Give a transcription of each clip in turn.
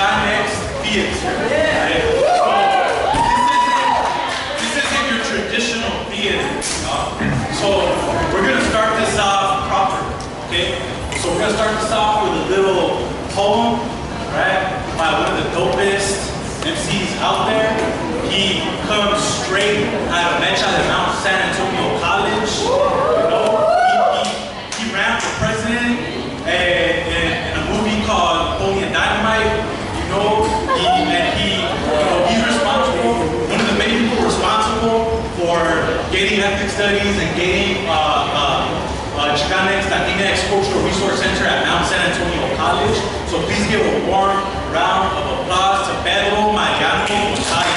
Chicanx theater. Right? So this isn't your traditional theater. So we're gonna start this off proper. Okay? So we're gonna start this off with a little poem, right? By one of the dopest MCs out there. He comes straight out of M.E.Ch.A. at Mount San Antonio College. You know, he ran for president in a movie called Pomona Dynamite. You know, he's responsible. One of the main people responsible for getting ethnic studies and getting Chicanx, Latinx Cultural Resource Center at Mount San Antonio College. So please give a warm round of applause to Pedro Mariano Gonzalez.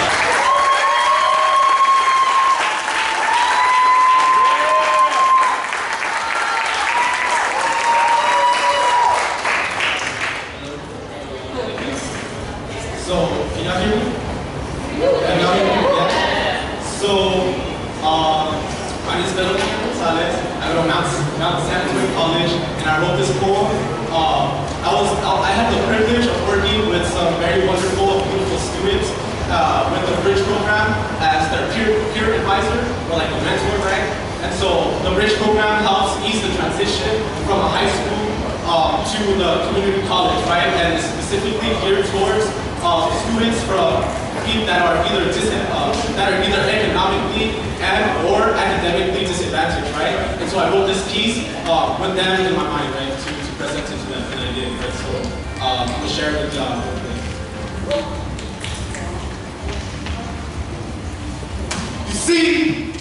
So, can y'all hear me? Can y'all hear me? Yeah. So, my name is Pedro Gonzalez. I go to Mount San Antonio College, and I wrote this poem. I had the privilege of working with some very wonderful, beautiful students with the Bridge program as their peer advisor, or like a mentor, right? And so the Bridge program helps ease the transition from a high school to the community college, right? And it's specifically geared towards students that are either economically or academically disadvantaged, right? And so I wrote this piece with them in my mind, right, to present it to them, and I did, right? So I'm gonna share it with y'all. You see,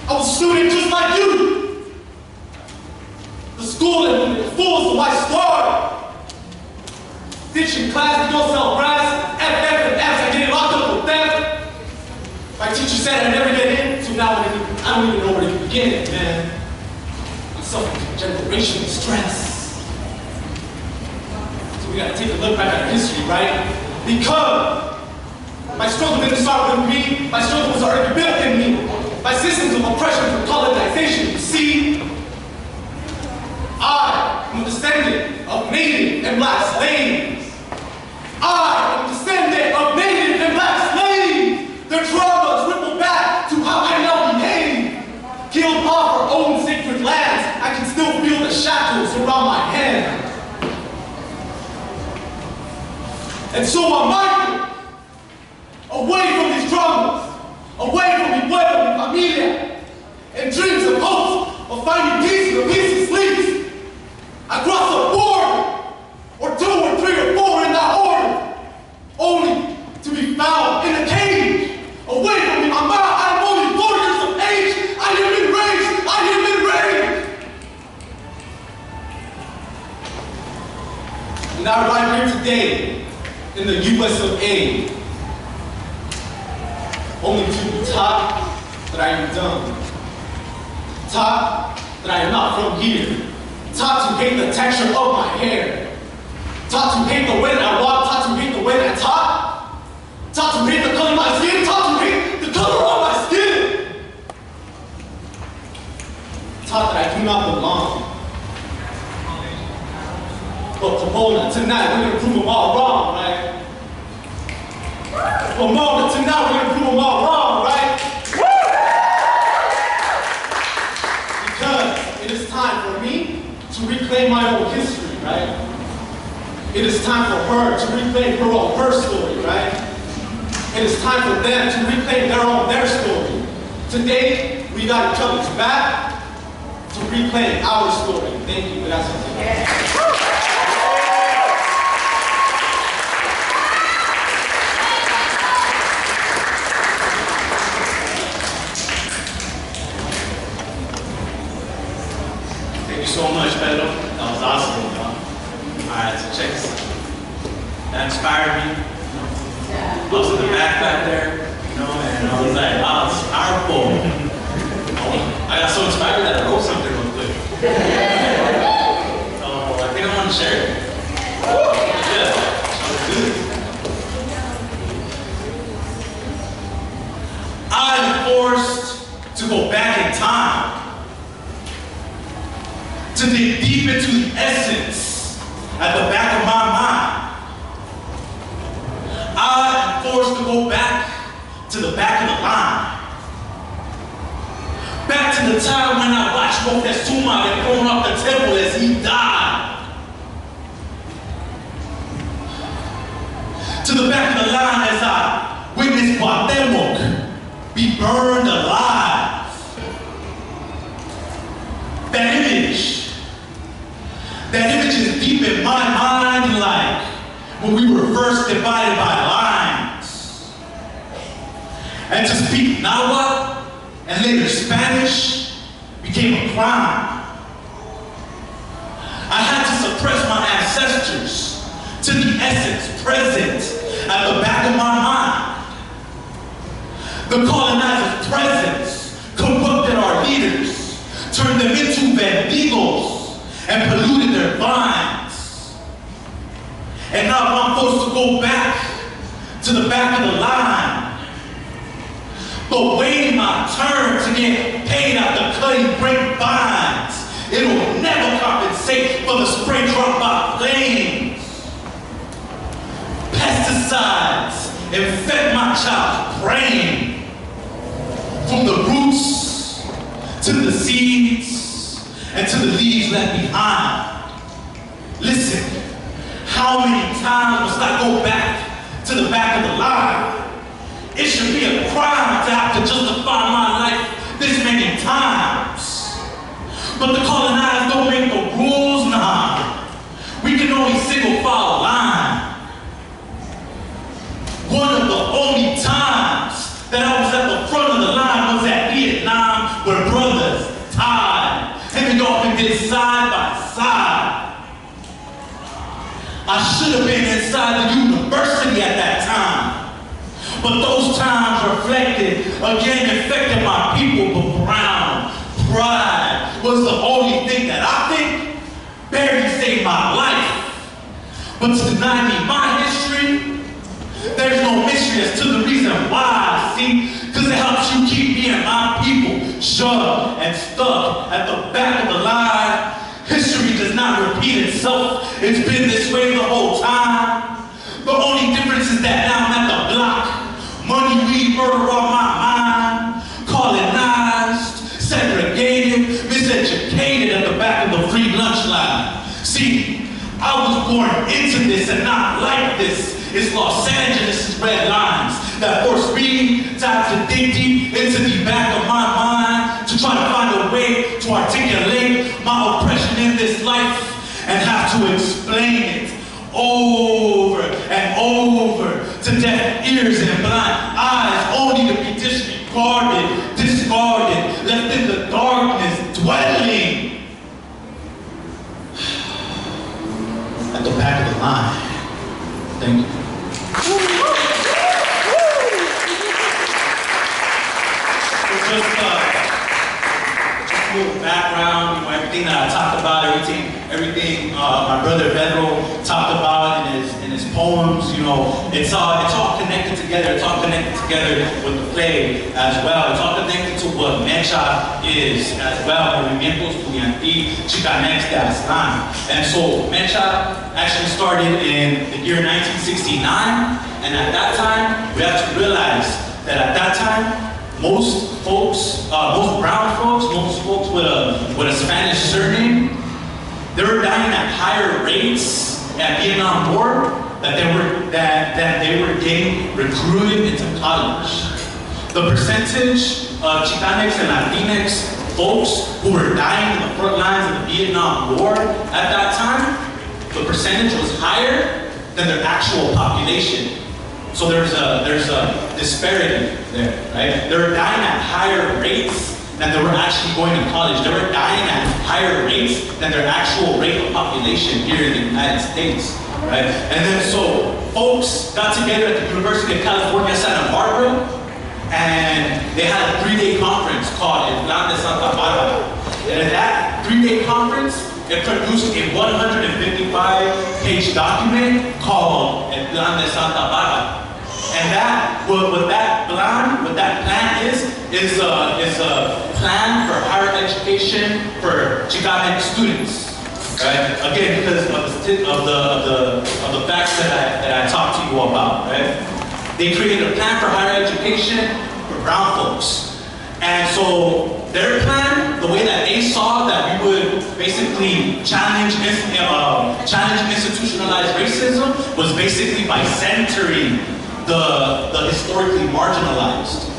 I was a student just like you. The school that fools the white star. Ditching class, you don't sell brass, FF and F's, I get locked up with theft. My teacher said I'd never get in, so now I don't even know where to begin, man. I'm suffering from generational stress. So we gotta take a look back at our history, right? Because my struggle didn't start with me, my struggle was already built in me. By systems of oppression from colonization, you see? I am a descendant of Native and Black slaves. I am a descendant of Native and Black slaves. Their traumas ripple back to how I now behave. Killed off our own sacred lands, I can still feel the shackles around my hands. And so I'm mindful, away from these traumas, away from mi pueblo, mi familia, and dreams and hopes of finding peace in the peaceful sleeps. I cross a border, or 2 or 3 or 4 in that order, only to be found in a cage, away from me. I'm only 4 years of age. I have been raised. And I arrive here today in the US of A, only to be taught that I am dumb, taught that I am not from here, taught to hate the texture of my hair, taught to hate the way that I walk, taught to hate the way that I talk, taught to hate the color of my skin, taught to hate the color of my skin, taught that I do not belong. But Pomona, tonight we're gonna prove them all wrong, right? Pomona, tonight we're gonna prove them all wrong, right? Because it is time for me to reclaim my own history, right? It is time for her to reclaim her story, right? It is time for them to reclaim their story. Today, we got each other's back to reclaim our story. Thank you. Gracias. Thank you so much, Pedro. That was awesome. Alright, so check this out. That inspired me. I was in the back there, you know, and I was like, wow, it's powerful. I got so inspired that I wrote something real quick. So I think I want to share it. Yeah, let's do it. I'm forced to go back in time, to dig deep into the essence at the back of my mind. I am forced to go back to the back of the line. Back to the time when I watched Moctezuma get thrown off the temple as he died. To the back of the line as I witnessed Cuauhtemoc be burned alive. That image is deep in my mind, like when we were first divided by lines. And to speak Nahuatl and later Spanish became a crime. I had to suppress my ancestors to the essence present at the back of my mind. The colonizer's presence corrupted our leaders, turned them into bandigos, and polluted their vines. And now I'm forced to go back to the back of the line, but waiting my turn to get paid after cutting grapevines. It'll never compensate for the spray dropped by flames. Pesticides infect my child's brain, from the roots to the seeds and to the leaves left behind. Listen, how many times must I go back to the back of the line? It should be a crime to have to justify my life this many times. But the colonized don't make the rules, nah. We can only single file line. One of the only times that I was at the front of the line was at Vietnam, where brothers tied, and we often did side by side. I should have been inside the university at that time, but those times reflected, again infected my people, but brown pride was the only thing that I think barely saved my life. But to deny me my history, there's no mystery as to the reason why, see? Because it helps you keep me and my people shoved and stuck at the back of the line. History does not repeat itself. It's been this way the whole time. The only difference is that now I'm at the block. Money, weed, murder on my mind. Colonized, segregated, miseducated at the back of the free lunch line. See, I was born into this and not like this. It's Los Angeles' red lines that forced me to have to dig deep into the back of my mind to try to find a way to articulate my oppression in this life and have to explain it over and over to deaf ears and blind eyes, only to be disregarded, left in the darkness, dwelling at the back of the line. Thank you. Just a little background, everything that I talked about, everything my brother Pedro talked about in his poems, it's all connected together. It's all connected together with the play as well. It's all connected to what M.E.Ch.A is as well, Movimiento Estudiantil Chicanx de Aztlán. And so M.E.Ch.A actually started in the year 1969, and at that time, we have to realize that at that time, most brown folks, most folks with a Spanish surname, they were dying at higher rates at Vietnam War that they were getting recruited into college. The percentage of Chicanx and Latinx folks who were dying in the front lines of the Vietnam War at that time, the percentage was higher than their actual population. So there's a disparity there, right? They were dying at higher rates than they were actually going to college. They were dying at higher rates than their actual rate of population here in the United States, right? And then so folks got together at the University of California, Santa Barbara, and they had a 3-day conference called Escuela de Santa Barbara. And at that 3-day conference, it produced a 155-page document called Escuela de Santa Barbara. And what that plan is a plan for higher education for Chicanx students. right? Again, because of the facts that I talked to you about, right? They created a plan for higher education for brown folks. And so their plan, the way that they saw that we would basically challenge institutionalized racism was basically by centering the historically marginalized,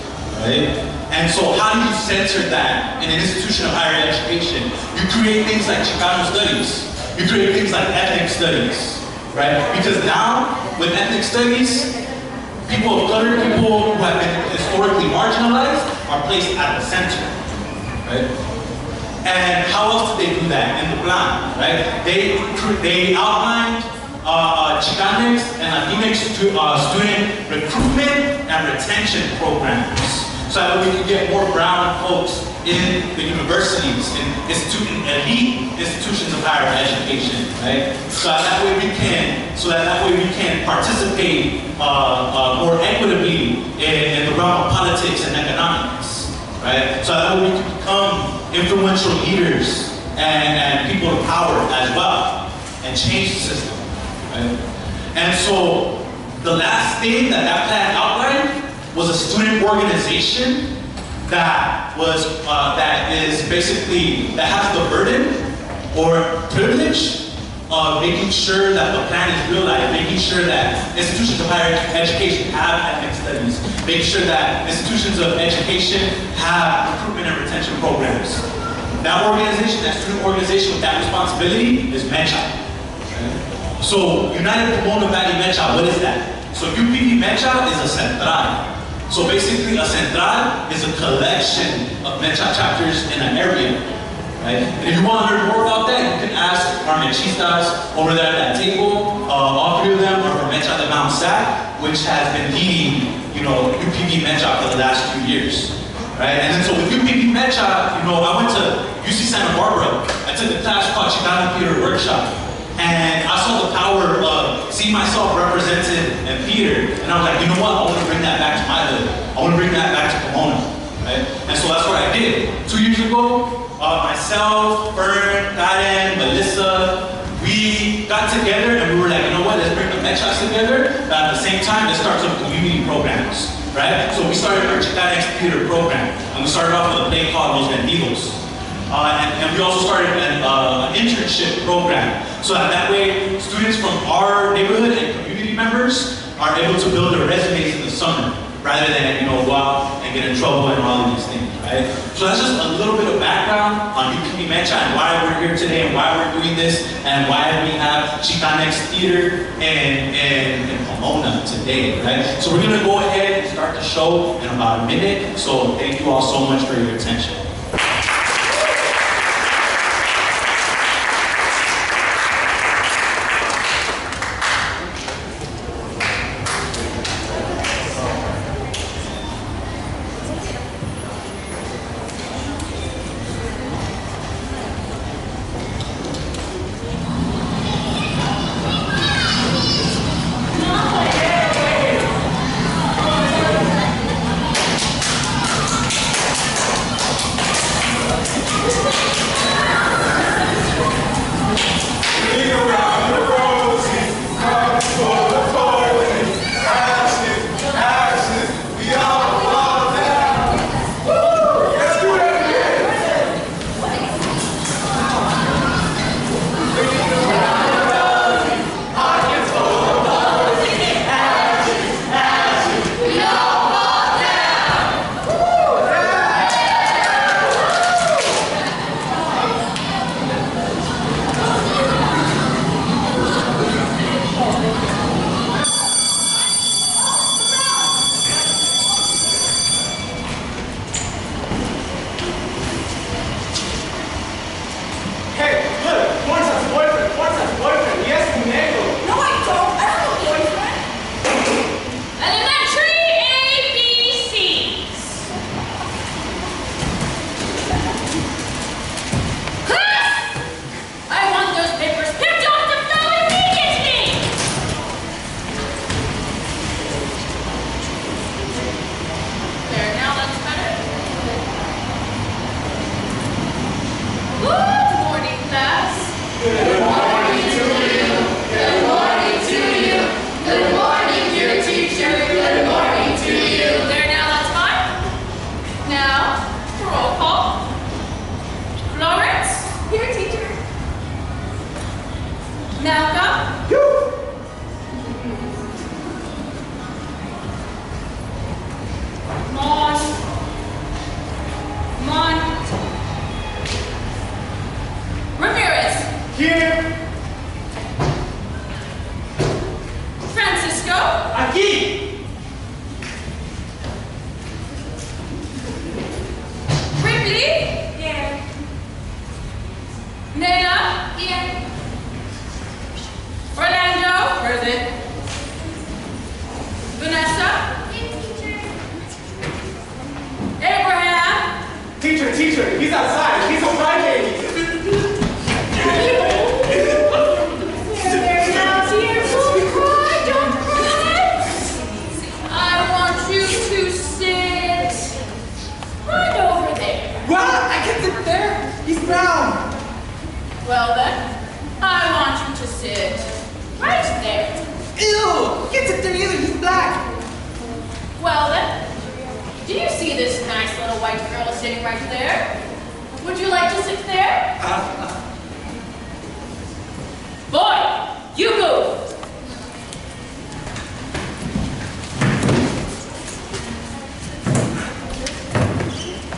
right? And so how do you center that in an institution of higher education? You create things like Chicano studies. You create things like ethnic studies, right? Because now, with ethnic studies, people of color, people who have been historically marginalized are placed at the center, right? And how else did they do that in the plan, right? They outlined Chicanx and M.E.Ch.A student recruitment and retention programs, so that we can get more brown folks in the universities, in elite institutions of higher education, right? So that way we can participate more equitably in the realm of politics and economics, right? So that way we can become influential leaders and people of power as well, and change the system, right? And so the last thing that plan outlined was a student organization that has the burden or privilege of making sure that the plan is realized, making sure that institutions of higher education have ethnic studies, making sure that institutions of education have recruitment and retention programs. That organization, that student organization with that responsibility is M.E.Ch.A. So United Pomona Valley M.E.Ch.A, what is that? So UPV M.E.Ch.A is a central. So basically, a central is a collection of M.E.Ch.A chapters in an area, right? And if you want to learn more about that, you can ask our M.E.Ch.istas over there at that table. All three of them are from M.E.Ch.A de M.E.Ch.A, which has been leading, UPV M.E.Ch.A for the last few years, right? And then so with UPV M.E.Ch.A, I went to UC Santa Barbara. I took a class called Chicano Theater Workshop. And I saw the power of seeing myself represented in theater. And I was like, you know what? I want to bring that back to my hood. I want to bring that back to Pomona. Right? And so that's what I did. 2 years ago, myself, Fern, Karen, Melissa, we got together and we were like, you know what? Let's bring the M.E.Ch.A together. But at the same time, let's start some community programs. Right? So we started our Chicanx theater program. And we started off with a play called Los Vendidos. And we also started an internship program, so that way students from our neighborhood and community members are able to build their resumes in the summer, rather than go out and get in trouble and all of these things, right? So that's just a little bit of background on UPV M.E.Ch.A and why we're here today and why we're doing this and why we have Chicanx Theater in Pomona today, right? So we're gonna go ahead and start the show in about a minute. So thank you all so much for your attention. Here. Francisco? Aquí. Ripley? Here. Nana? Here. Orlando? Present. Vanessa? Yes, teacher. Abraham? Teacher, he's outside. He's a crybaby. Now, dear, don't cry. I want you to sit right over there. What? I can't sit there. He's brown. Well then, I want you to sit right there. Ew. He can't sit there either. He's black. Well then, do you see this nice little white girl sitting right there? Would you like to sit there? Boy, you move.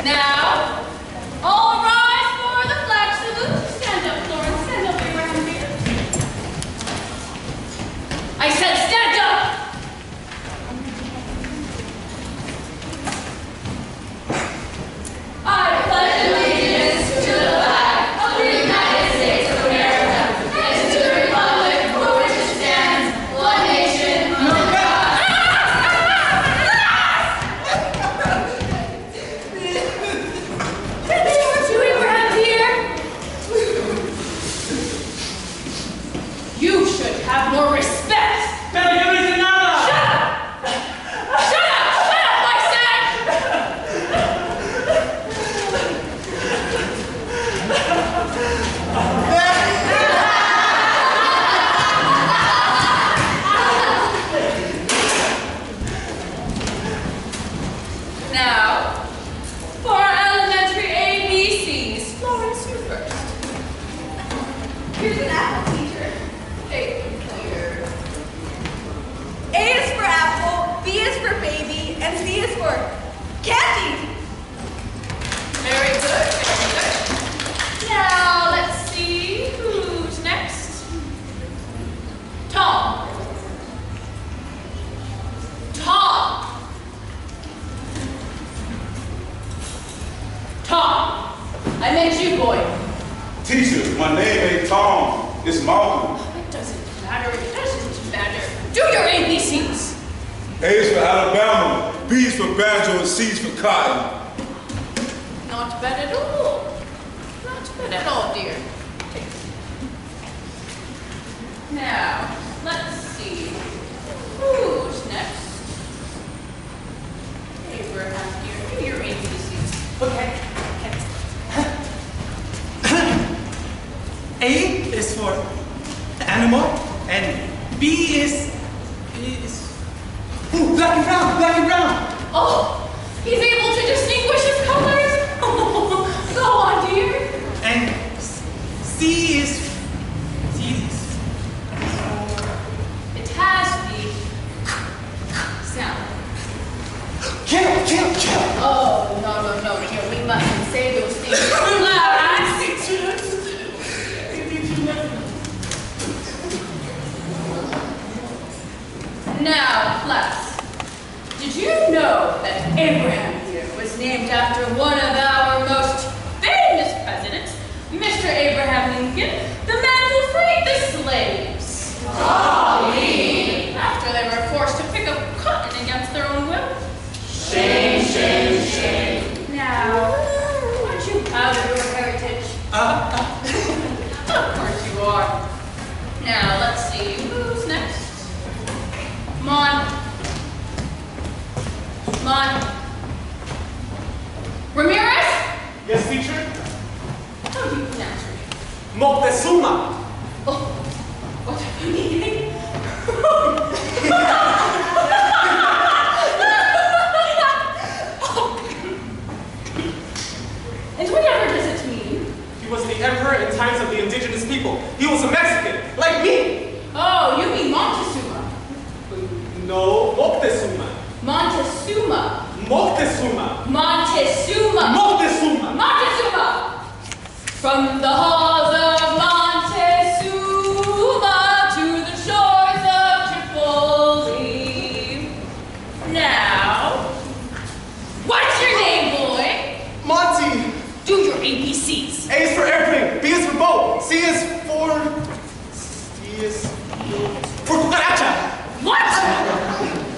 Now, all rise for the flag salute. Stand up, Florence. Stand up, Abraham here. I said stand up! I pledge allegiance to the flag of the United States of America and to the republic for which it stands, one nation, under God. Did they want you, Abraham, dear? You should have more respect. Pero yo no hice nada. Shut up! Shut up! Shut up, I said! Now, for our elementary ABCs, Florence, you first. Here's an apple, teacher. Hey, clear. A is for apple, B is for baby, and C is for candy. Very good, very good. Now, let's see who's next. Tom. Tom. Tom. I meant you, boy. Teacher, my name ain't Tom, it's Malcolm. It doesn't matter. It doesn't matter. Do your ABCs. A is for Alabama, B is for banjo, and C is for cotton. Not bad at all. Not bad at all, dear. Now, let's see. Who's next? Abraham, dear. Do your ABCs. Okay. A is for animal, and B is ooh, black and brown, black and brown. Oh, he's able to distinguish his colors? Go on, dear. And C is It has the sound. kill. Oh, no, dear. We mustn't say those things loud. Now, class, did you know that Abraham here was named after one of our most famous presidents, Mr. Abraham Lincoln, the man who freed the slaves? Golly! After they were forced to pick up cotton against their own will. Shame. Now, aren't you proud of your heritage? Of course you are. Now, let's see, who's next? Mon. Ramirez? Yes, teacher. How do you pronounce your name? Moctezuma. Oh, what a meaning. And whatever does it mean? He was the emperor in times of the indigenous people. He was a Mexican, like me. Oh, you mean Montezuma. No, Moctezuma. Montezuma. Moctezuma. Montezuma. Moctezuma. Montezuma. From the halls of Montezuma. for cucaracha. What?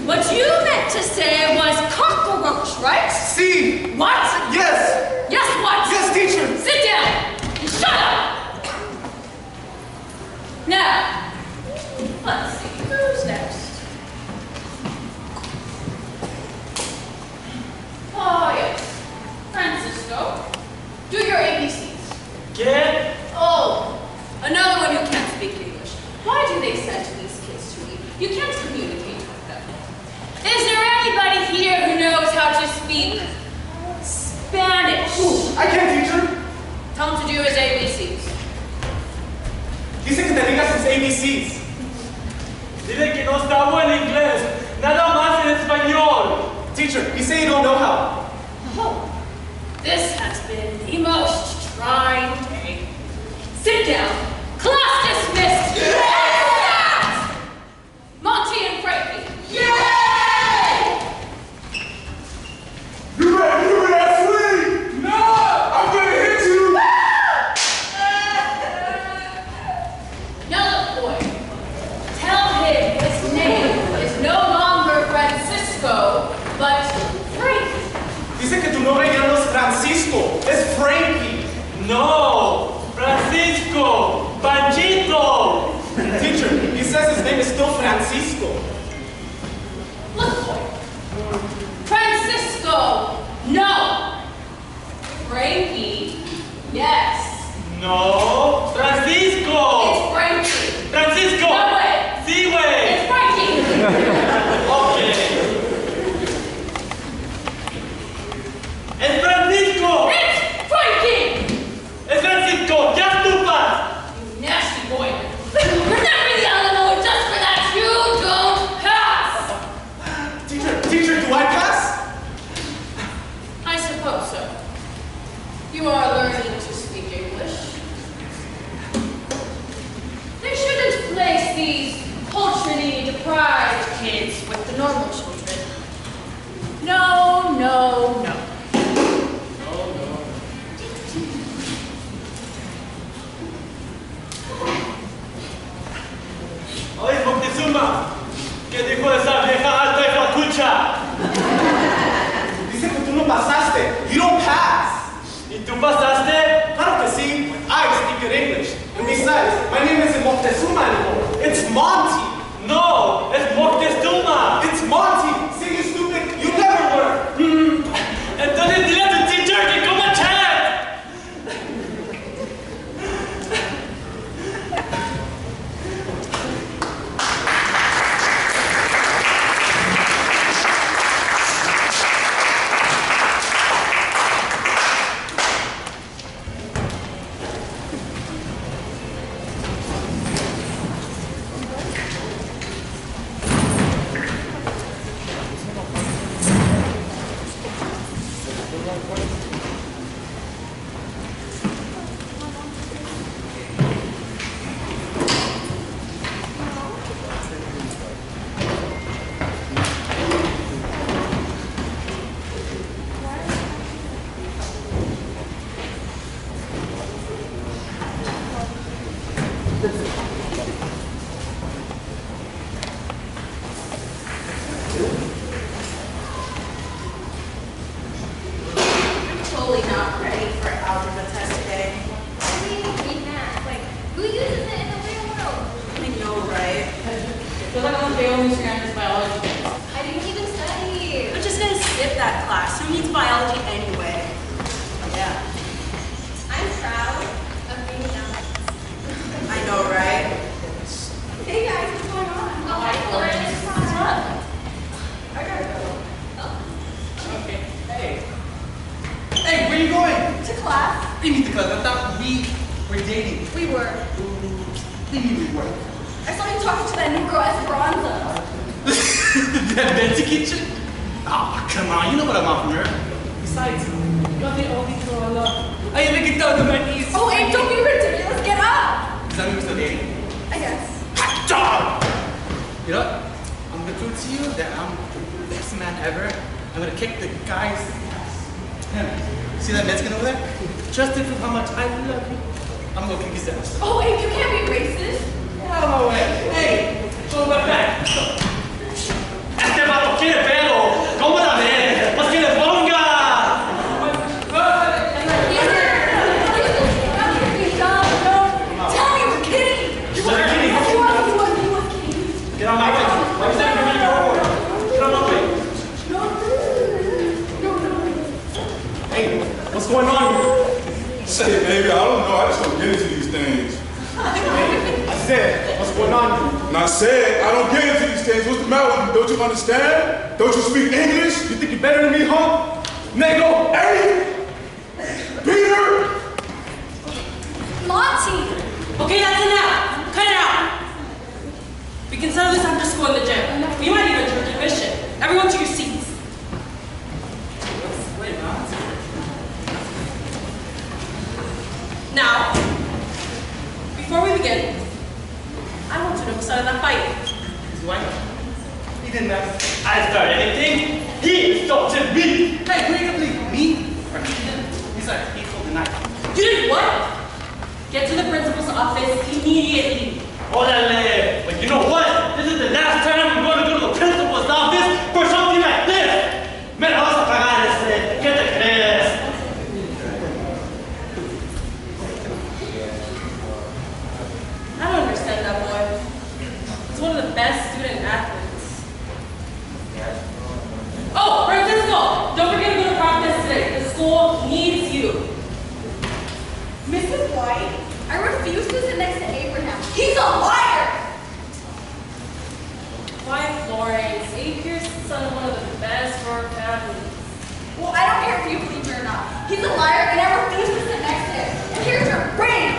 What you meant to say was cockroach, right? C. What? Yes. Yes, what? Yes, teacher. Sit down and shut up. Now, let's see, who's next? Oh, yes. Francisco, do your ABCs. Get. Oh, another one who can't speak English. Why do they send these kids to me? You can't communicate with them. Is there anybody here who knows how to speak Spanish? Ooh, I can, teacher. Tell him to do his ABCs. Dice que te digas sus ABCs. Dile que no estamos en inglés, nada más en español. Teacher, you say you don't know how. Oh, this has been the most trying day. Sit down. Class dismissed. Yes! Monty and Frankie. Yay! You better sleep! No! I'm gonna hit you! Now look, boy. Tell him his name is no longer Francisco, but Frankie. Dice que tu nombre ya no es Francisco, es Frankie. No, Francisco, Panchito. Teacher, he says his name is still Francisco. Look, boy. Francisco, no. Frankie, yes. No, Francisco. It's Frankie. Francisco. No way. Sí, güey. It's Frankie. Okay. Es Francisco. It's Frankie. Es Francisco. Ya estupas. You nasty boy. Remember the Alamo, just for that you don't pass. Teacher, do I pass? I suppose so. You are learning to speak English. They shouldn't place these culturally deprived kids with the normal children. No, no, no. Oye, Moctezuma, ¿qué dijo esa vieja alta y flacucha? Dice que tú no pasaste. You don't pass. ¿Y tú pasaste? Claro que sí. I speak good English. And besides, my name isn't Moctezuma anymore. It's Monty. No, es Moctezuma. It's Monty. See, you stupid. You never learn. Entonces dile a tu teacher que coma chat. Totally not ready for algebra test today. I mean, read math. Like, who uses it in the real world? I know, right? I feel like I'm failing these Spanish biology. I didn't even study. I'm just gonna skip that class. Who needs biology anyway? Yeah. I'm proud of being young. I know, right? Hey guys, what's going on? Oh, hi, Lauren. What's up? I gotta go. Okay, hey. Hey, where are you going? To class. Leave me to class. I thought we were dating. We were. Leave me to work. I saw you talking to that new girl Esperanza. That Betsy kitchen? Oh, come on. You know what I want from her. Besides, you're the only girl I love. I even get down to my knees. Oh, hey, don't be ridiculous. Get up. Does that mean we're still dating? I guess. Hot dog! You know what? I'm gonna prove to you that I'm the best man ever. I'm gonna kick the guy's ass. See that Mexican over there? Just to prove how much I love you. I'm gonna kick his ass. Oh, Abe, you can't be racist. No way. Hey, go back. Este vato quiere pedo. ¿Cómo la ves? Pues que le ponga. Tell me you're kidding. You were kidding. He was kidding. Get on my way. Why is that giving you over? Get on my way. Hey, what's going on here? Say, baby, I don't know. I just don't get into these things. I said, what's going on here? And I said, I don't get into these things. What's the matter with you? Don't you understand? Don't you speak English? You think you're better than me, huh? Nego! Hey! Peter! Monty. Okay, that's enough. Cut it out. We can settle this after school in the gym. We might even drink admission. Everyone to your seats. Now, before we begin, I want to know who started that fight. Why? He didn't ask. I started anything. He insulted me. Hey, wait a minute. Me? He's like, he pulled the knife. You did what? Get to the principal's office immediately. Orale. But you know what? This is the last time I'm going to go to the principal's office for something like this. Me la vas a pagar, ¿Qué te crees? I don't understand that boy. He's one of the best student athletes. Oh, Francisco! Don't forget to go to practice today. The school needs you. Mrs. White, I refuse to sit next to Abraham. He's a liar! Why, Florence? Abe here's the son of one of the best for our family. Well, I don't care if you believe me or not. He's a liar and I refuse to sit next to him. And here's your ring!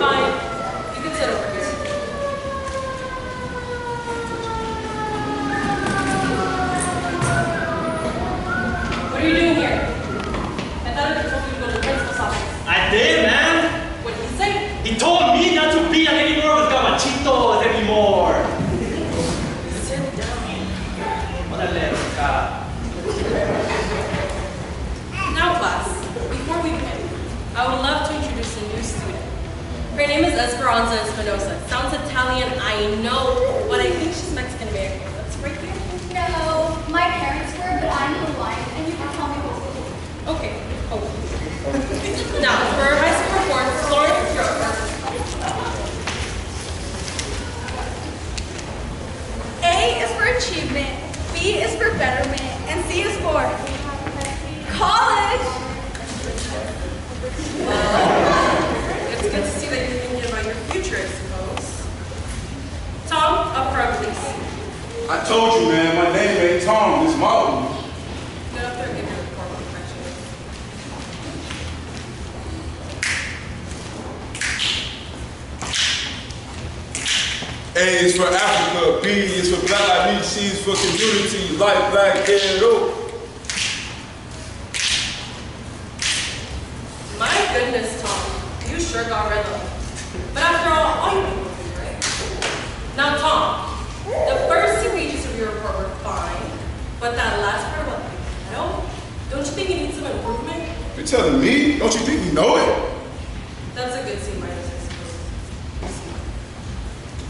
Fine. You can sit over here. What are you doing here? I thought I told you to go to the principal's office. I did, man. What did he say? He told me not to be anymore with Gamachitos anymore. Sit down. Orale, Now, class, before we begin, I would love to introduce a new student. Her name is Esperanza Espinosa. Sounds Italian, I know, but I think she's Mexican American. That's right here. No, my parents were, but I'm the lion and you can tell me what to do. Okay. Oh. Now, for her high school performance, Florence Stroker. A is for achievement, B is for betterment, and C is for college. It's good to see that you're thinking about your future, I suppose. Tom, up front, please. I told you, man, my name ain't Tom. It's Martin. Get up there and give your report on correction. A is for Africa, B is for Black ID, C is for community, life, black, ghetto. My goodness, Tom. You sure got red light. But after all you know, right? Now, Tom, the first 2 pages of your report were fine, but that last part about the ghetto, don't you think it needs some improvement? You're telling me? Don't you think we know it? That's a good C minus, I suppose.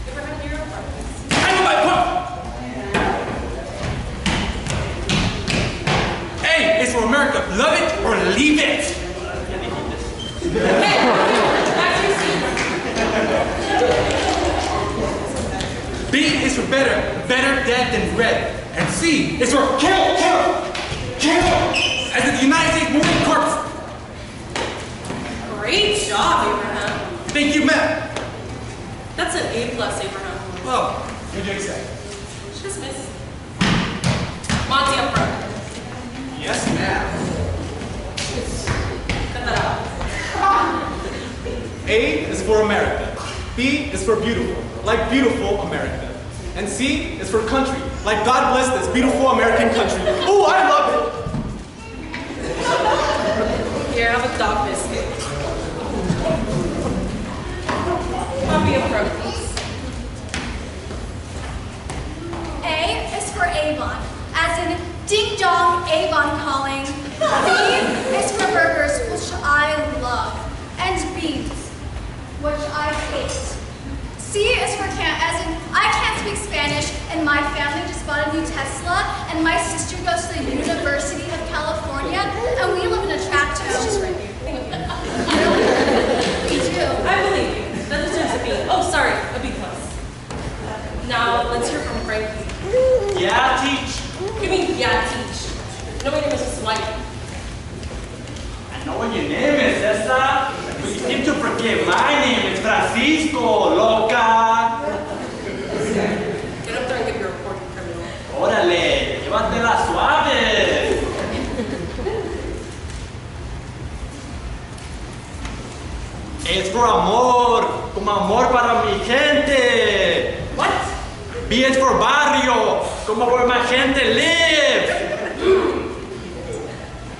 Give her hand your report, please. I know my point. Hey, it's for America. Love it or leave it. Hey, back to your seat. B is for better dead than red. And C is for kill. As in the United States Marine Corps. Great job, Abraham. Thank you, ma'am. That's an A+, Abraham. Well, what did you say? Just miss. Monty up front. Yes, ma'am. Cut that out. A is for America. B is for beautiful, like beautiful America. And C is for country, like God bless this beautiful American country. Oh, I love it. Here, have a dog biscuit. Copy of front, please. A is for Avon, as in ding dong Avon calling. B is for burgers, which I love, and beans, which I hate. C is for as in, I can't speak Spanish, and my family just bought a new Tesla, and my sister goes to the University of California, and we live in a tractor. It's just right here. Me too. I believe you. That deserves a B. Oh, sorry, a B+. Now, let's hear from Frankie. Yeah, teach. What do you mean, yeah, teach? No, my name is Mrs. White. I know what your name is, Cesar. But you seem to forget my name. It's Francisco, loca. Get up there and give your report, you criminal. Órale, llévatela suave. Es por amor, como amor para mi gente. What? B is for barrio, como where my gente lives.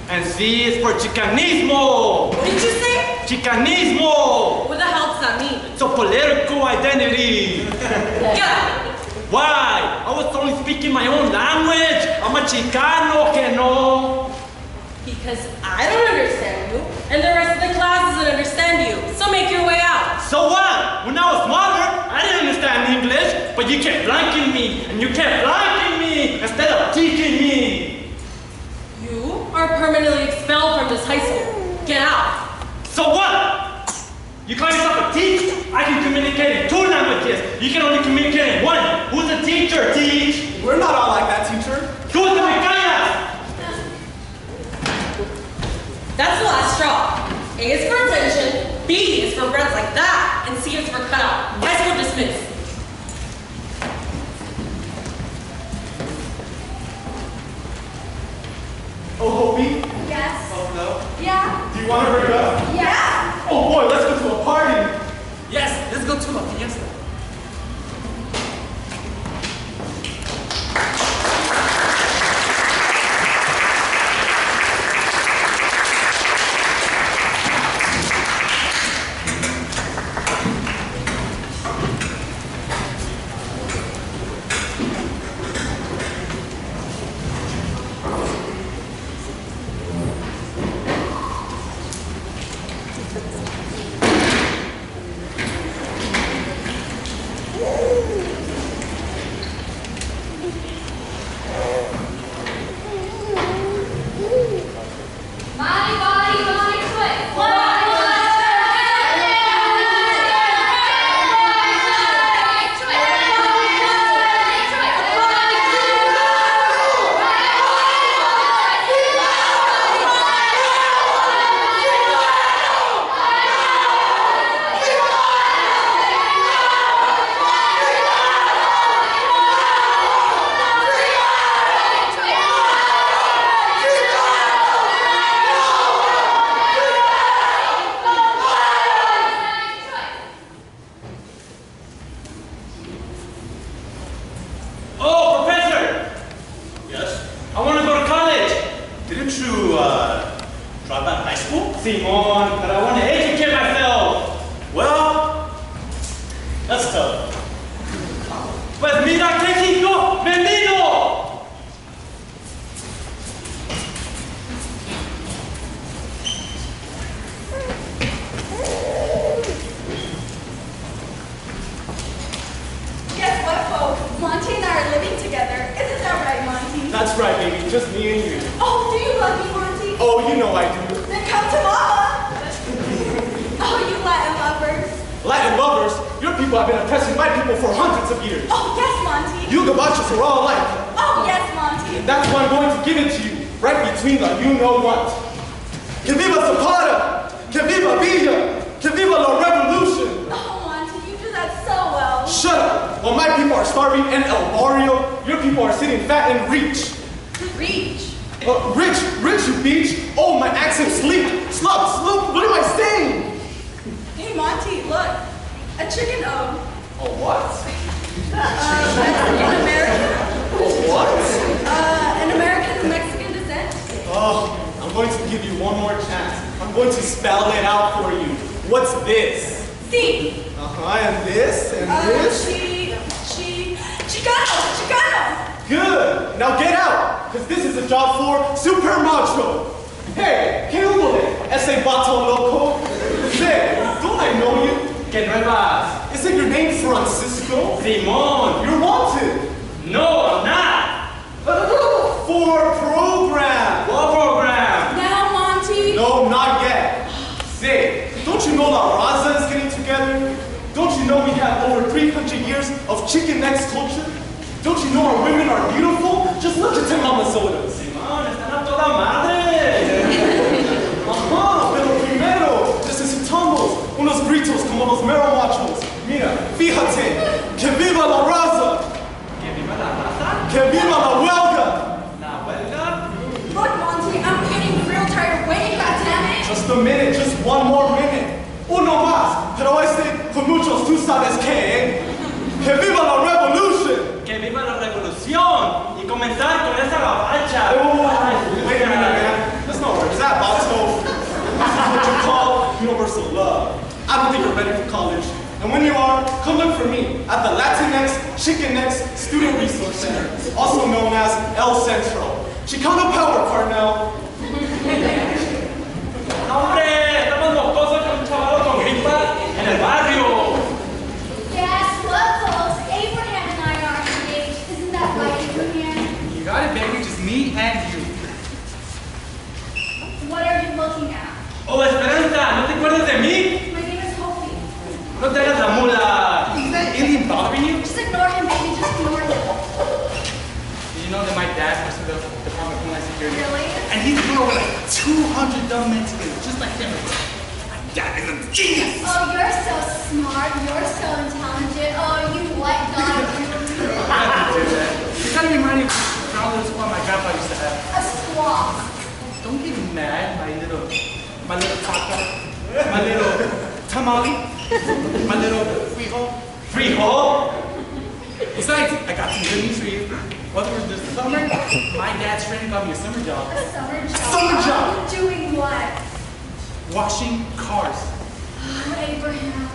And C is for chicanismo. What did you say? Chicanismo. What the hell does that mean? It's a political identity. Get out. Why? I was only speaking my own language. I'm a Chicano, que no. Because I don't understand you, and the rest of the class doesn't understand you. So make your way out. So what? When I was smaller, I didn't understand English, but you kept blanking me, and you kept blanking me instead of teaching me. You are permanently expelled from this high school. Get out. So what? You call yourself a teacher? I can communicate in 2 languages. You can only communicate in 1. Who's a teacher, teach? We're not all like that, teacher. Who's the Miguel? That's the last straw. A is for attention, B is for breads like that, and C is for cutout. High school dismissed. Oh, Hopi? Yes. Oh, no. Yeah. Do you want to hurry up? Yeah. Oh boy, let's go to a party. Yes, let's go to a fiesta. Simon, but I want to educate myself. Well, that's tough. Pues mira que chico vendido. Guess what, Pope? Monty and I are living together. Isn't that right, Monty? That's right, baby. Just me and you. Oh, do you love me, Monty? Oh, you know I do. Then come to Mama. Oh, you Latin lovers. Latin lovers, your people have been oppressing my people for hundreds of years. Oh, yes, Monty. You gabachos are all alike. Oh, yes, Monty. That's why I'm going to give it to you, right between the you-know-what. Que viva Zapata! Que viva Villa! Que viva la revolution! Oh, Monty, you do that so well. Shut up! While my people are starving in El Barrio, your people are sitting fat and rich. Reach. Rich, you beach! Oh, my accent sleep! Sloop! What am I saying? Hey, Monty, look. A chicken O. A what? An American. A what? An American of Mexican descent. Oh, I'm going to give you one more chance. I'm going to spell it out for you. What's this? C. And this, and this. Chicano. Good. Now get out, because this is a job for Super Macho. Hey, ¿qué hubo ese vato loco? Say, don't I know you? ¿Qué nuevas? Isn't your name Francisco? Simón. You're wanted. No, I'm not. For program. What program? Now, Monty. No, not yet. Say, don't you know La Raza is getting together? Don't you know we have over 300 years of Chicanx culture? Don't you know our women are beautiful? Just look at them Amazonas. Simón, están a toda madre. Ajá, pero primero necesitamos unos gritos como los mero machos. Mira, fíjate, que viva la raza, ¿Que viva la raza? que viva la huelga. ¿La huelga? Look, Monty, I'm getting real tired of waiting, goddammit. Just a minute, just one more minute. Uno más, pero este con muchos tú sabes que, que viva la revolution. ¡Que viva la revolución! Y comenzar con esa gabacha. Wait a minute, man. That's not where it's at, Bato. This is what you call universal love. I don't think you're ready for college. And when you are, come look for me at the Latinx Chicanx Student Resource Center, also known as El Centro. Chicano Power, Carnell. ¡Hombre! Estamos mocosos con un chaval con gripa en el barrio. Yes, locals. Abraham and I are engaged. Isn't that right, Abraham? You got it, baby. Just me and you. What are you looking at? ¡Oh, Esperanza! ¿No te acuerdas de mí? My name is Hopi. No te hagas la mula. Is that Indian bothering you? Just ignore him, baby. Just ignore him. Did you know that my dad works for the Department of Homeland Security? Really? And he's threw over like 200 dumb men together, just like him. My dad is a genius! Oh, you're so smart. You're so intelligent. Oh, you white dog. I have to do that. You kind of remind me of the brown little squad my grandpa used to have. A squawk. Don't get mad, my little taco, my little tamale, my little frijol. ¿Frijol? Besides, I got some good news for you. Whether it was this summer, my dad's friend got me a summer job. A summer job. Summer job. Doing what? Washing cars. Oh, Abraham.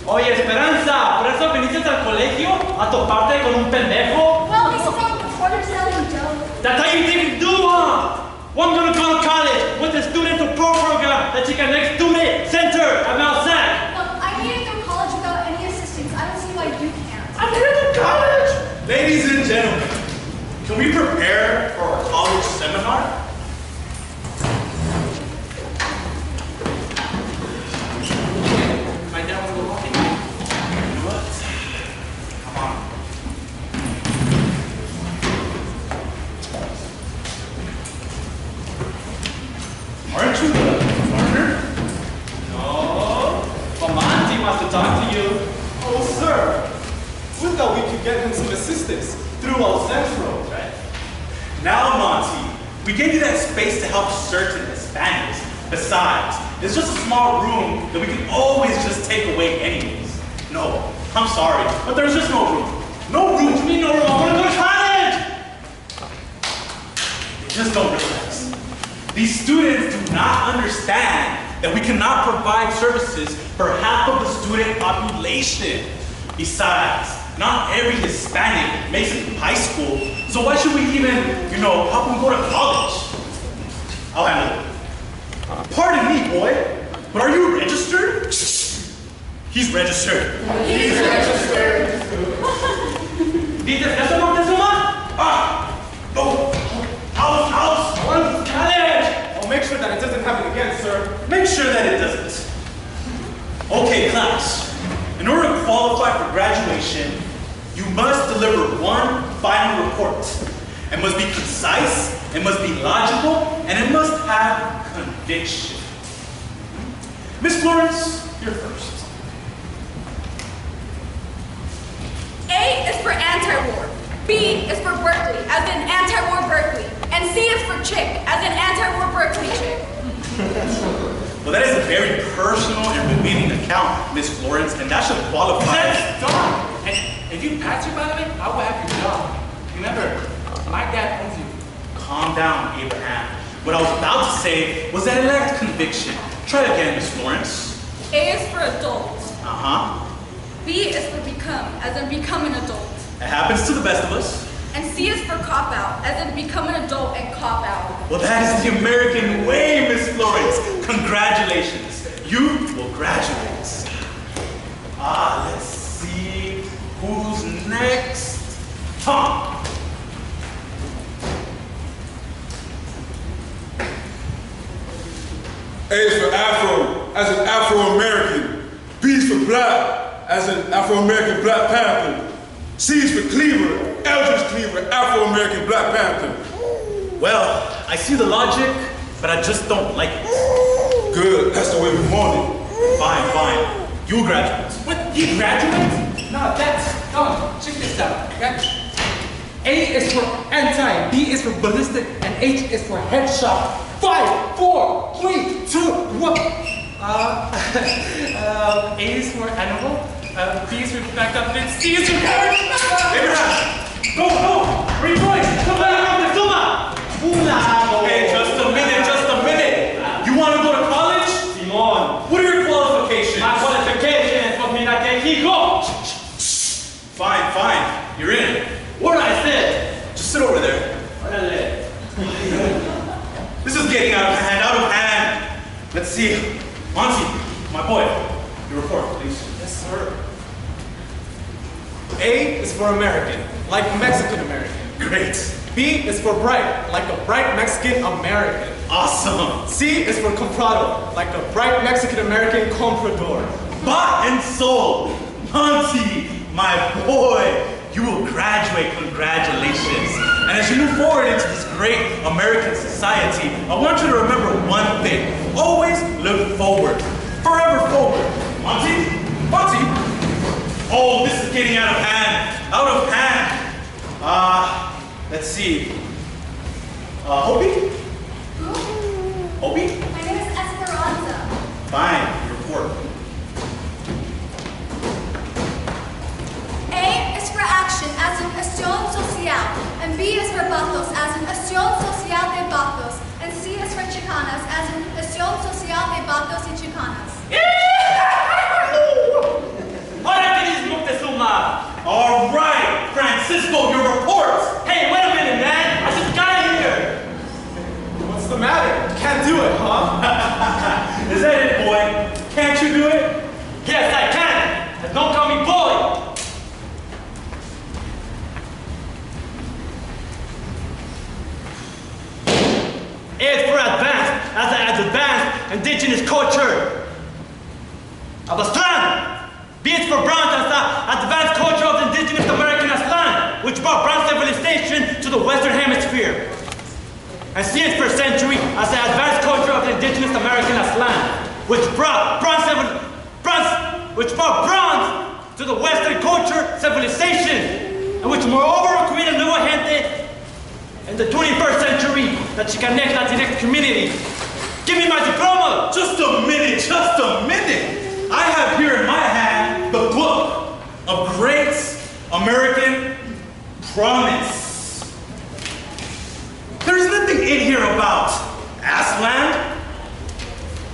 Oye, Esperanza, ¿por eso viniste al colegio a toparte con un pendejo? Well, he's throwing the quarter selling dough. That's how you think you do, huh? Well, I'm gonna go to college with the student to pro program that you can next student center at M.E.Ch.A. Look, I made it through college without any assistance. I don't see why you can't. I'm here to college. Ladies and gentlemen, can we prepare for our college seminar? My dad was a little walking. What? Come on. Aren't you the foreigner? No, but Monty wants to talk to you. Oh, sir. We thought we could get him some assistance through El Centro. Right. Now, Monty, we gave you that space to help certain Hispanics. Besides, it's just a small room that we can always just take away anyways. No, I'm sorry, but there's just no room. No room. What do you mean no room? I want to go to college. You just don't realize. These students do not understand that we cannot provide services for half of the student population. Besides, not every Hispanic makes it to high school, so why should we even, help them go to college? I'll handle it. Pardon me, boy, but are you registered? He's registered. He's registered. ¿Dices eso, Montezuma? House. I want to college. I'll make sure that it doesn't happen again, sir. Make sure that it doesn't. Okay, class. In order to qualify for graduation, you must deliver one final report. It must be concise, it must be logical, and it must have conviction. Miss Florence, you're first. A is for anti-war. B is for Berkeley, as in anti-war Berkeley. And C is for chick, as in anti-war Berkeley chick. Well, that is a very personal and revealing account, Miss Florence, and that should qualify. That's done. And if you pass your ballot, I will have your job. Remember, my dad owns you. Calm down, Abraham. What I was about to say was that it lacked conviction. Try again, Miss Florence. A is for adult. Uh-huh. B is for become, as in become an adult. It happens to the best of us. And C is for cop out, as in become an adult and cop out. Well, that is the American way, Miss Florence. Congratulations. You will graduate. Let's see who's next. Tom. A is for Afro, as an Afro-American. B is for Black, as an Afro-American Black Panther. C is for Cleaver, Eldridge Cleaver, Afro-American Black Panther. Well, I see the logic, but I just don't like it. Good, that's the way we want it. Fine, fine. You graduate. What? You graduate? No, that's done. Check this out. Okay? A is for anti, B is for ballistic, and H is for headshot. 5, 4, 3, 2, 1. A is for animal, B is for backup, and C is for courage. Abraham, Go! Where are you going? Come back around the Zuma! okay, just a minute. You want to go to college? Simon, What are your qualifications? my qualifications for me not take ego. Fine. You're in. What I said? Just sit over there. This is getting out of hand. Let's see. Monty, my boy, your report, please. Yes, sir. A is for American, like Mexican American. Great. B is for bright, like a bright Mexican American. Awesome. C is for comprado, like a bright Mexican American comprador. Bought and sold. Monty, my boy, you will graduate. Congratulations. And as you move forward into this great American society, I want you to remember one thing. Always look forward. Forever forward. Monty? Oh, this is getting out of hand. Let's see. Opie? Opie? My name is Esperanza. Fine, your report. A is for action, as in acción social, and B is for batos, as in acción social de batos, and C is for chicanas, as in acción social de batos y chicanas. Ahora que dices Moctezuma. All right, Francisco, your report. Hey, wait a minute, man. I just got here. What's the matter? Can't do it, huh? Is that it, boy? Can't you do it? Yes, I can. And don't call me boy. A is for advanced, as advanced indigenous culture of the land. B is for bronze, as the advanced culture of the indigenous American land, which brought bronze civilization to the Western Hemisphere. And C is for century, as the advanced culture of the indigenous American land, which brought bronze to the Western culture civilization, and which moreover created nueva gente in the 21st century, the Chicanx Latinx community. Give me my diploma! Just a minute. I have here in my hand the book of Great American Promise. There's nothing in here about ass land.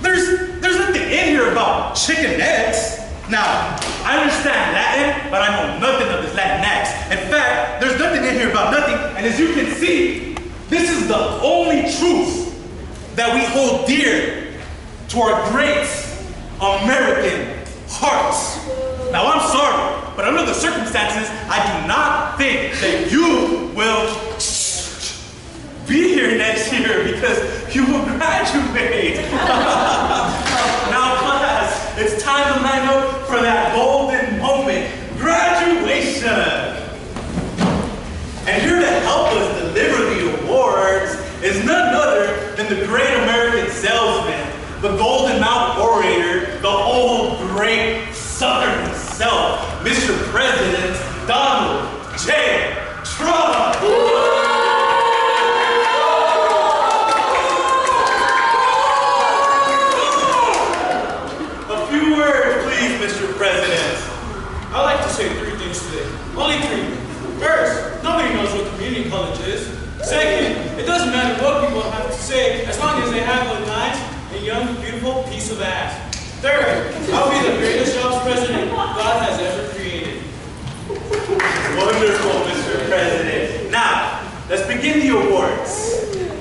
There's nothing in here about chicken eggs. Now, I understand Latin, but I know nothing of this Latinx. In fact, there's nothing in here about nothing, and as you can see, this is the only truth that we hold dear to our great American hearts. Now, I'm sorry, but under the circumstances, I do not think that you will be here next year because you will graduate. Now, class, it's time to line up for that golden moment, graduation. And here to help us deliver the awards is none other than the great American salesman, the golden mouth orator, the old great Southern himself, Mr. President Donald J. Trump. A few words, please, Mr. President. I'd like to say 3 things today. Only 3. First, nobody knows what community college is. Second, it doesn't matter what people have to say as long as they have a nice and young, beautiful piece of ass. Third, I'll be the greatest jobs president God has ever created. Wonderful, Mr. President. let's begin the awards.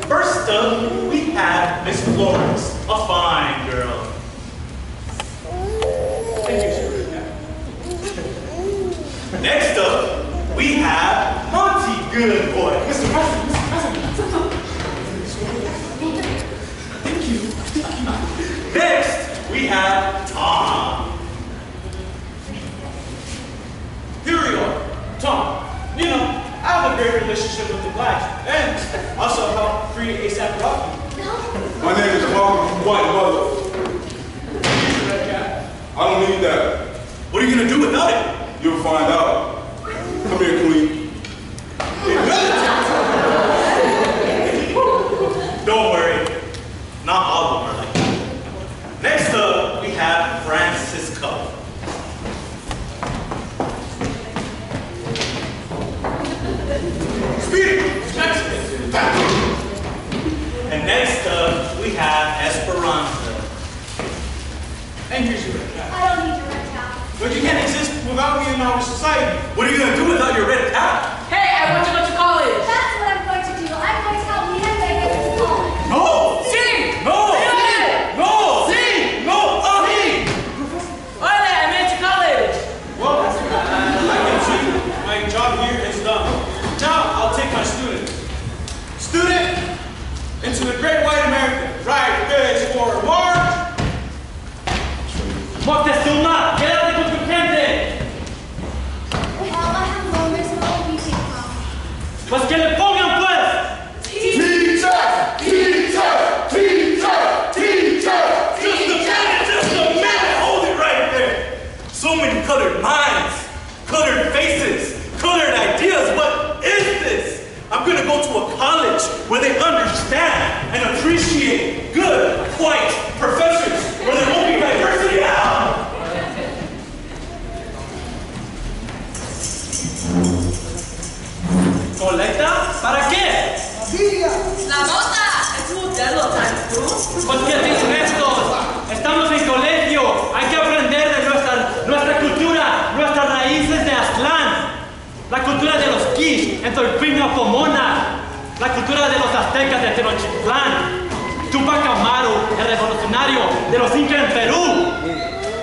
First up, we have Miss Florence, a fine girl. Thank you, sir. Next up, we have Monty, good boy. Mr. President, Thank you. Next, we have Tom. Here we are. Tom, you know, I have a great relationship with the blacks and also help create A$AP Rocky. My name is Malcolm White Mother. I don't need that. What are you gonna do without it? You'll find out. Come here, Queen. Don't worry, not all of them are like that. Next up, we have Francisco. Speed! And next up, we have Esperanza. And here's your red cap. I don't need your red cap. But you can't exist without me in our society. What are you gonna do without your red cap? Hey, I want to go to college. That's what I'm going to do. I'm going to help me and Megan to college. No! Sí. No! No! Sí. No! Hola, M.E.Ch.A college. Well, I can see my job here is done. Now I'll take my student. Student into the great white America. Right, good for march. Moctezuma, quédate con tu gente. Hello, there's no meeting now. Pues que le pongan pues. Teacher! Teacher! Teacher! Teacher! Just a minute, hold it right there. So many colored minds, colored faces, colored ideas. What is this? I'm gonna go to a college where they understand and appreciate good, white professors, where there won't be diversity at all. ¿Colecta? ¿Para qué? La mota es un modelo, ¿sabes tú? Pues que dicen estos. Estamos en colegio. Hay que aprender de nuestra cultura, nuestras raíces de Aztlán. La cultura de los Quiche en Tolpina, Pomona. La cultura de los aztecas de Tenochtitlán. Tupac Amaru, el revolucionario de los incas en Perú.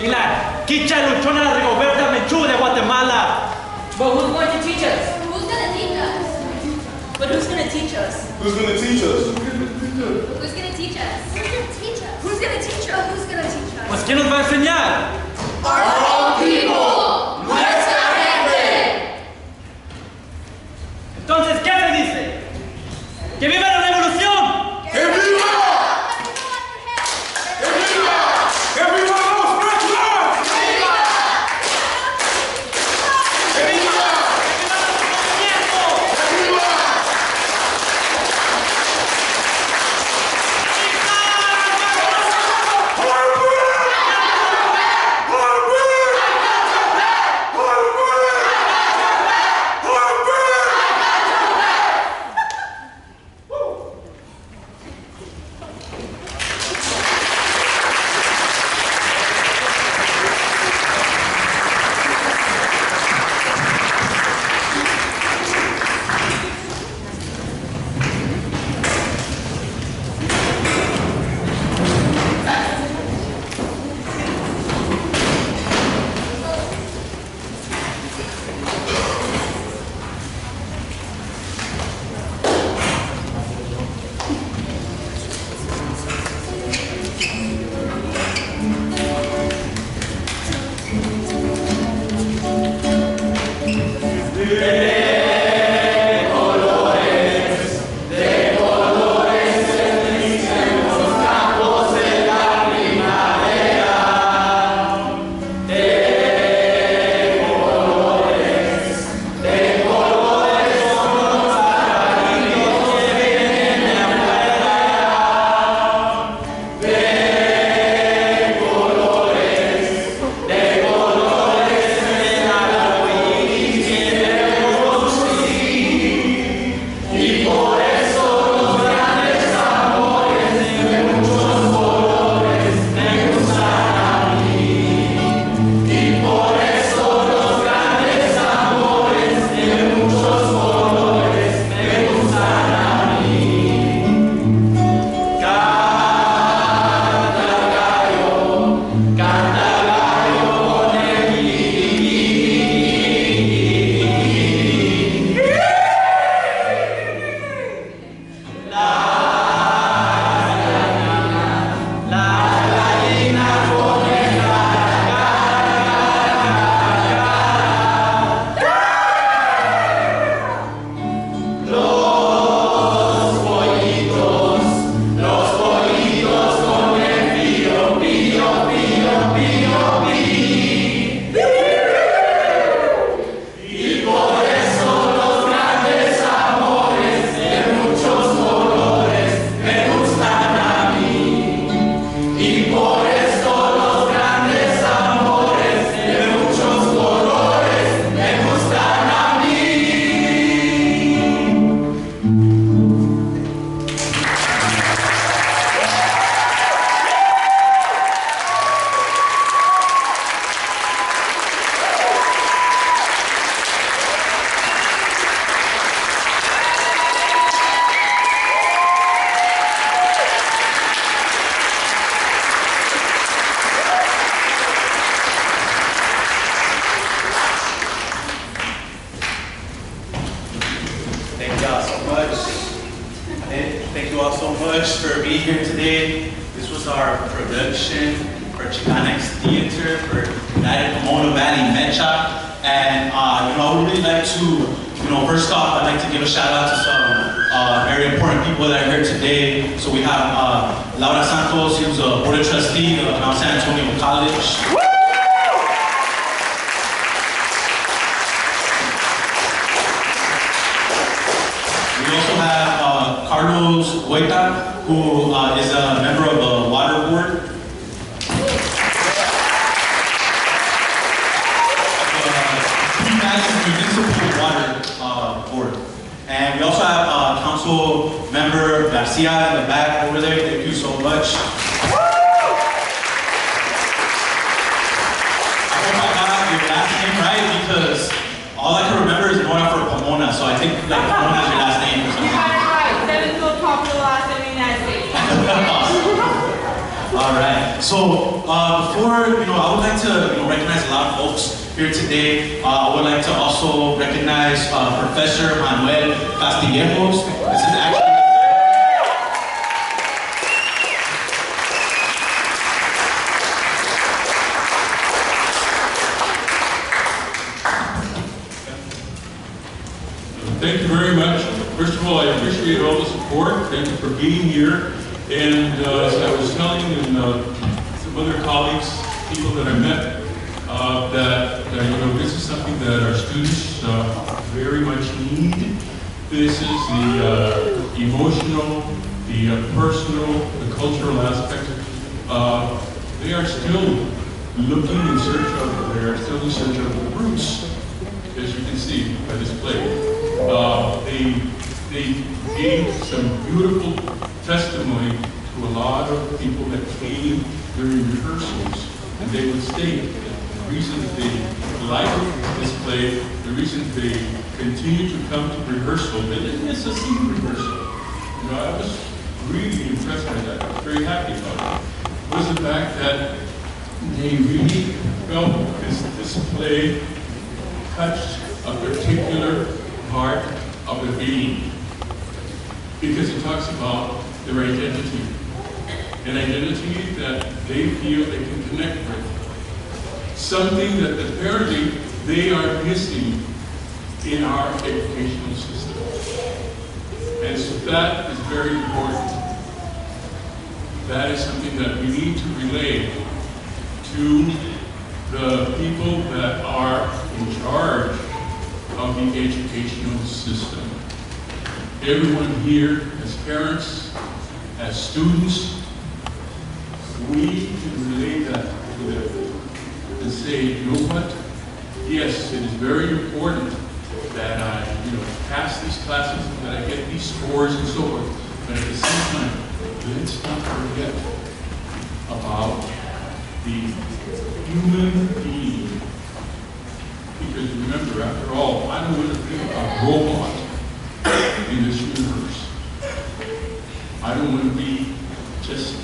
Y la quicha luchona Rigoberta M.E.Ch.A de Guatemala. But who's going to teach us? Who's gonna teach us? But who's going to teach us? Who's gonna teach us? Who's gonna teach us? Who's gonna teach us? Who's gonna teach us? Who's gonna teach us? Pues ¿quién nos va a enseñar? Our own people. Nuestra gente. Entonces, ¿qué se dice? ¡Que viva la revolución! ¡Que viva! ¡Que viva! ¡Que viva los presos! ¡Que viva! ¡Que viva! ¡Que viva! Thank you all so much for being here today. This was our production for Chicanx Theater for United Pomona Valley M.E.Ch.A. And I would really like to, first off, I'd like to give a shout out to some very important people that are here today. So we have Laura Santos, who's a board of trustee of Mount San Antonio College. We also have Carlos Hueta, who is a member of the water board. Municipal water board. And we also have Council Member Garcia in the back over there. Thank you so much. I hope I got your last name right, because all I can remember is going out for Pomona, so I think like Pomona is your last name or something. You got it right. Seventh most popular last name in the United States. All right. So before, I would like to recognize a lot of folks here today. I would like to also recognize Professor Manuel Castillejos. This is actually Thank you very much. First of all, I appreciate all the support. Thank you for being here. And as I was telling some other colleagues, people that I met, that this is something that our students very much need. This is the emotional, the personal, the cultural aspect. They are still looking in search of, the roots, as you can see by this play. They gave some beautiful testimony to a lot of people that came during rehearsals, and they would state that the reason they like this play, the reason they continue to come to rehearsal, they didn't miss a single rehearsal. I was really impressed by that. I was very happy about it. Was the fact that they really felt this play touched a particular part of the being, because it talks about their identity, an identity that they feel they can connect with, something that apparently they are missing in our educational system. And so that is very important. That is something that we need to relay to the people that are in charge of the educational system. Everyone here, as parents, as students, we can relay that to them and say, you know what? Yes, it is very important that I, pass these classes, that I get these scores and so forth. But at the same time, let's not forget about the human being. Because remember, after all, I don't want to be a robot in this universe. I don't want to be just,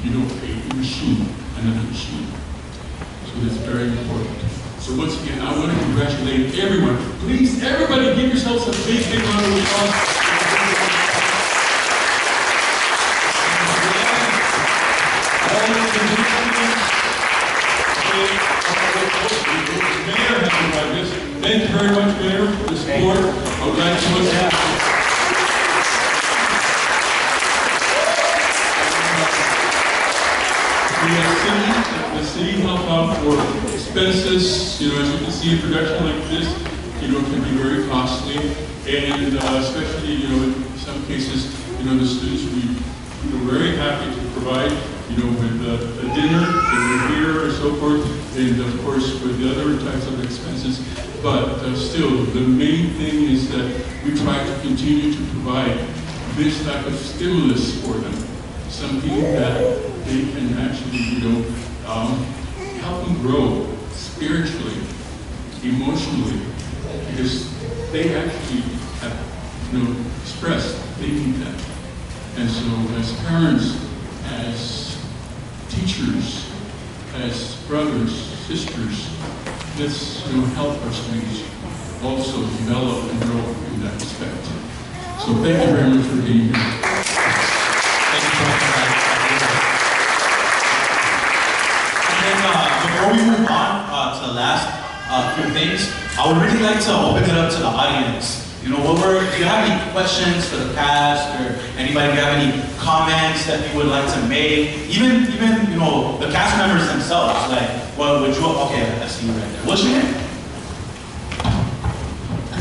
a machine, another machine. So that's very important. So once again, I want to congratulate everyone. Please, everybody, give yourselves a big, big round of applause. Thank you very much, Mayor, for the support. I would like to the city helped out for expenses. As you can see, a production like this, can be very costly, and especially, in some cases, the students, we're very happy to provide you know, with a dinner, with a beer or so forth, and of course with the other types of expenses. But still, the main thing is that we try to continue to provide this type of stimulus for them, something that they can actually, you know, help them grow spiritually, emotionally, because they actually have, you know, expressed they need that. And so as parents, as teachers, as brothers, sisters, let's, you know, help our students also develop and grow in that respect. So thank you very much for being here. Thank you so much for that. And then before we move on to the last few things, I would really like to open it up to the audience. You know, do you have any questions for the cast, or anybody, do you have any comments that you would like to make? Even you know, the cast members themselves, like, what would you, okay, I see you right there. What's your name?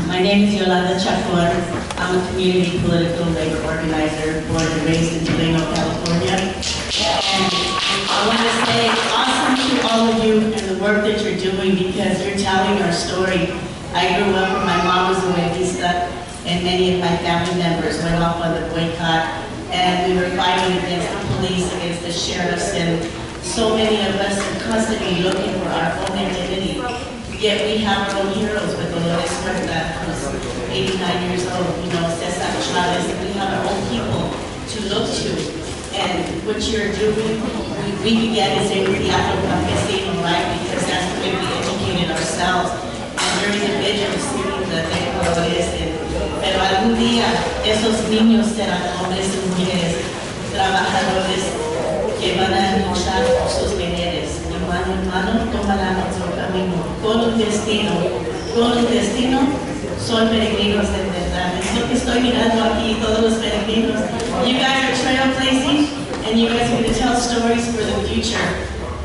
My name is Yolanda Chafon. I'm a community political labor organizer, born and raised in Plano, California. And I want to say awesome to all of you and the work that you're doing, because you're telling our story. I grew up when my mom was a Wendista, and many of my family members went off on the boycott, and we were fighting against the police, against the sheriffs, and so many of us are constantly looking for our own identity. Yet we have our own heroes, with Lopez, who's 89 years old, you know, Cesar Chavez, and we have our own people to look to. And what you're doing, we began to say with the Afro-Campesino, right? Because that's the way we educated ourselves. During the vigil, singing the Colores, pero algún día esos niños serán hombres y mujeres, trabajadores que van a luchar por sus deberes. Y mano en mano tomarán otro camino, con un destino, son peregrinos de verdad. Es lo que estoy mirando aquí, todos los peregrinos. You guys are trailblazing, and you guys are going to tell stories for the future.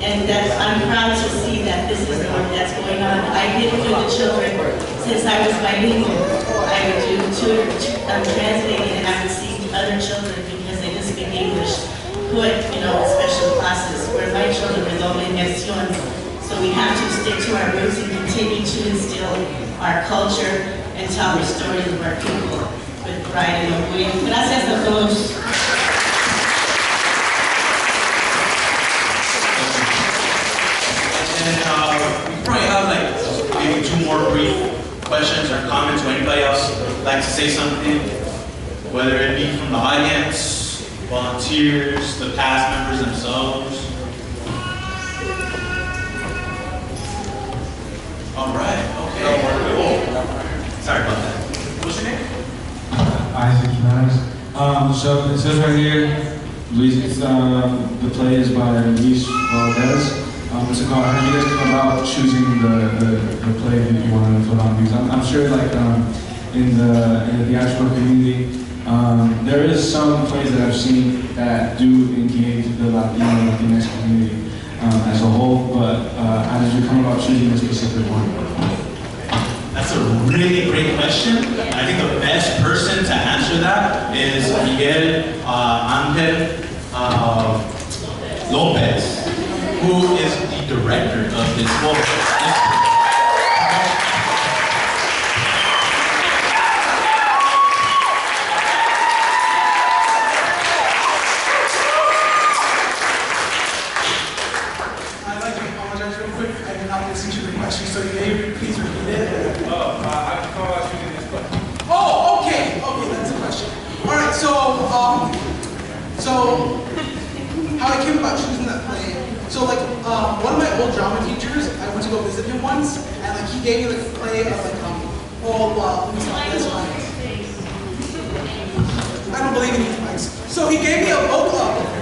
And I'm proud to see that this is the work that's going on. I did it for the children since I was bilingual. I would do translating, and I would see other children because they didn't speak English, put, you know, special classes where my children were low M.E.Ch.A. So we have to stick to our roots and continue to instill our culture and tell the stories of our people with pride and orgullo. Gracias a todos. And we probably have like maybe 2 more brief questions or comments, or anybody else like to say something, whether it be from the audience, volunteers, the cast members themselves. All right, okay. Oh, sorry about that. What's your name? Isaac Chicanx. So it says right here, the play is by Luis Lopez. What's it called? How did you guys come about choosing the play that you wanted to put on? Because I'm sure, like, in the actual community, there is some plays that I've seen that do engage the Latinx community as a whole, but how did you come about choosing a specific one? That's a really great question. I think the best person to answer that is Miguel Lopez, who is the director of this book. I'd like to apologize real quick. I did not listen to the question, so you may please repeat it. I can call out using this question. Oh, okay. Okay, that's a question. All right, so how I came about choosing that play. So like one of my old drama teachers, I went to go visit him once, and like he gave me the play of like I don't believe in these mics. So he gave me a book,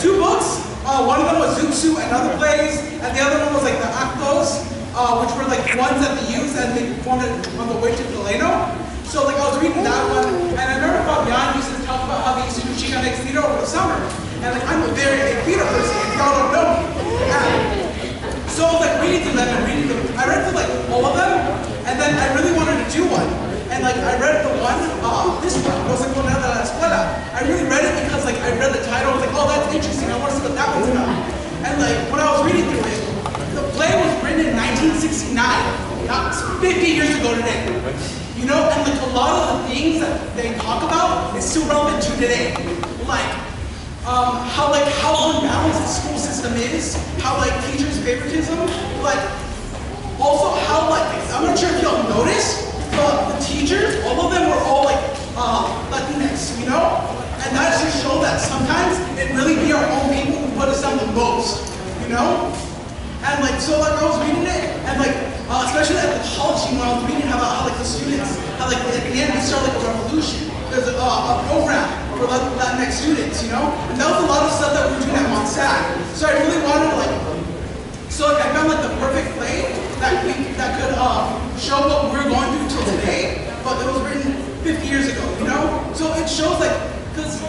2 books. One of them was Zootsu and other plays, and the other one was like the actos, which were like ones that they used and they performed it on the way to Plano. So like I was reading that one, and I remember Fabian used to talk about how they used to do Chicanx theater over the summer. And like I'm a very big theater person, if y'all don't know me. So I was like reading through them and reading them. I read through like all of them, and then I really wanted to do one. And like I read the one, this one, Escuela. I really read it because like I read the title, I was like, oh, that's interesting, I want to see what that one's about. And like, when I was reading through it, the play was written in 1969, not 50 years ago today. You know, and like a lot of the things that they talk about is still relevant to today. Like, how unbalanced the school system is, how like teachers' favoritism, like also how like, I'm not sure if y'all noticed, but the teachers, all of them were all like Latinx, you know? And that just shows that sometimes it really be our own people who put us down the most, you know? And like, so like I was reading it, and like, especially at the college team when I was reading how like the students, how like at the end they start like a revolution. There's a program for Latinx students, you know? And that was a lot of stuff that we were doing at M.E.Ch.A. So I really wanted to like, so like, I found like the perfect play that could show what we're going through till today, but it was written 50 years ago, you know? So it shows like, because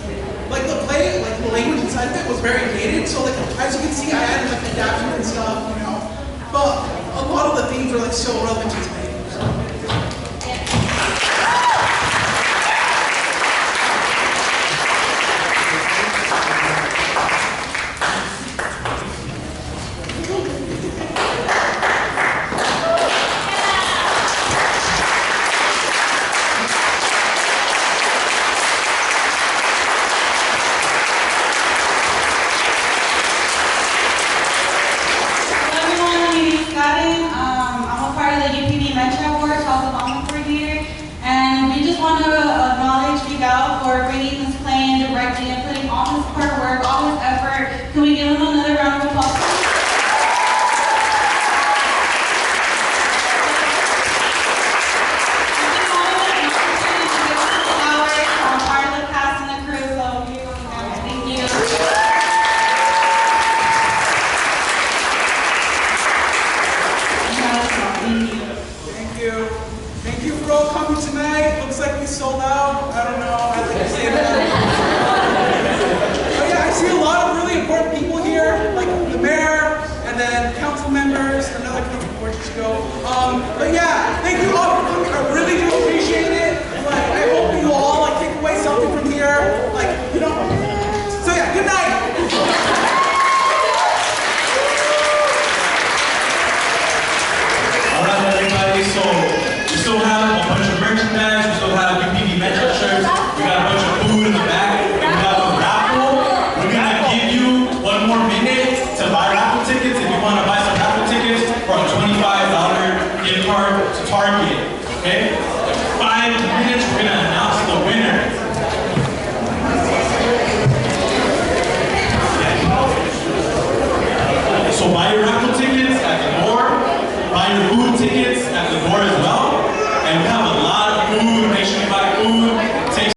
like the play, like the language inside of it was very dated, so like as you can see I added like adaptation and stuff, you know? But a lot of the themes are like still relevant to today. I'm a part of the M.E.Ch.A board, Child Development Coordinator, and we just want to acknowledge Miguel for bringing this play and directing and putting all his hard work, all his effort. Can we give him another round of applause? Thank you for all coming tonight. Looks like we sold out. I don't know. I think I say that. But yeah, I see a lot of really important people here, like the mayor, and then council members, another couple boards to go. But yeah, thank you all for coming. I really do appreciate it. Like, I hope you all like take away something from here. Like, you know. So yeah, good night. All right, everybody. So we still have a bunch of merchandise. We still have M.E.Ch.A shirts. We got a bunch of food in the back. And we have a raffle. We're gonna give you one more minute to buy raffle tickets if you want to buy some raffle tickets for a $25 gift card to Target. Okay? 5 minutes. We're gonna announce the winner. So buy your